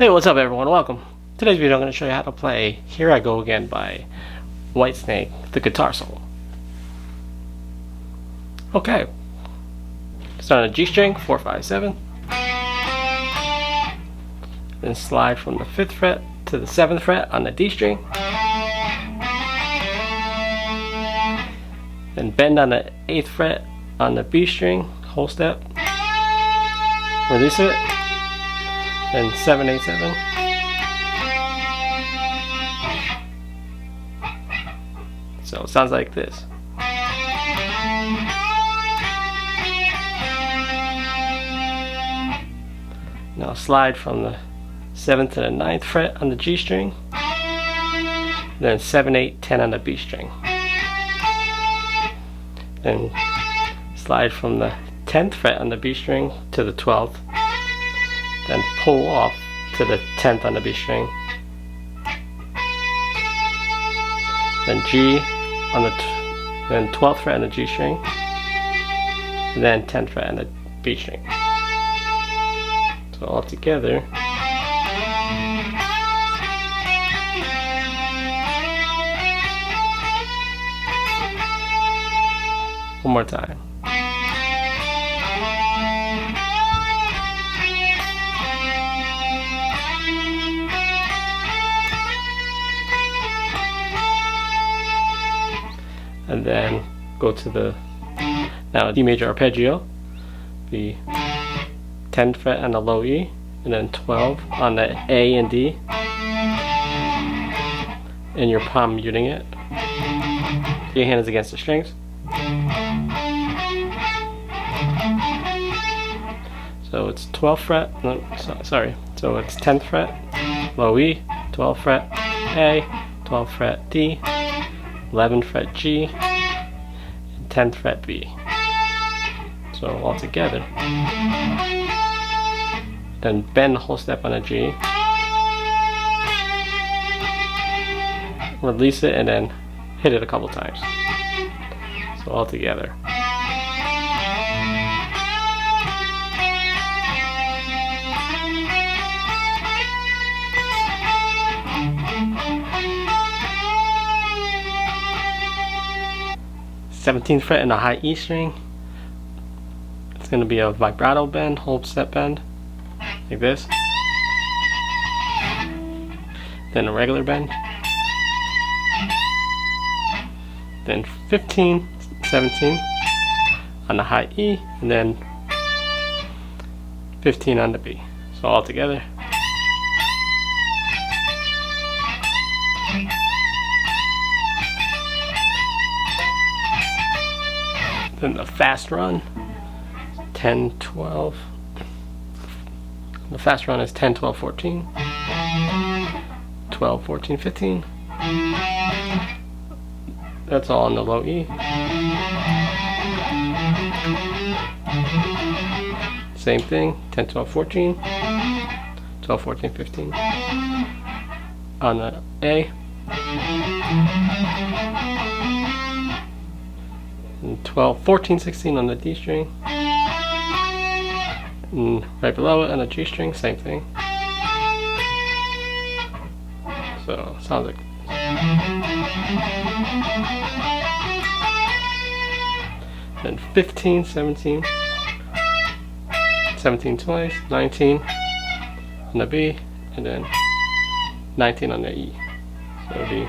Hey, what's up everyone? Welcome. Today's video I'm going to show you how to play Here I Go Again by Whitesnake, the guitar solo. Okay. Start on a G string, 4, 5, 7. Then slide from the 5th fret to the 7th fret on the D string. Then bend on the 8th fret on the B string, whole step. Release it. Then 7, 8, 7. So it sounds like this. Now slide from the 7th to the 9th fret on the G string. Then 7, 8, 10 on the B string. Then slide from the 10th fret on the B string to the 12th. Then pull off to the 10th on the B string. Then G on the then 12th fret on the G string. And then 10th fret on the B string. So all together. One more time. And then go to the now D major arpeggio, the 10th fret on the low E, and then 12 on the A and D, and your palm muting it. Your hand is against the strings. So it's 12th fret, no, sorry, so it's 10th fret, low E, 12th fret A, 12th fret D, 11th fret G, and 10th fret B. So all together. Then bend the whole step on a G. Release it and then hit it a couple times. So all together. Seventeenth fret in the high E string. It's going to be a vibrato bend, whole step bend, like this. Then a regular bend. Then 15, 17 on the high E, and then 15 on the B. So all together. Then the fast run, 10, 12. The fast run is 10, 12, 14. 12, 14, 15. That's all on the low E. Same thing, 10, 12, 14. 12, 14, 15. On the A. And 12, 14, 16 on the D string. And right below it on the G string, same thing. So, sounds like then 15, 17, 17 twice, 19 on the B, and then 19 on the E. So it'll be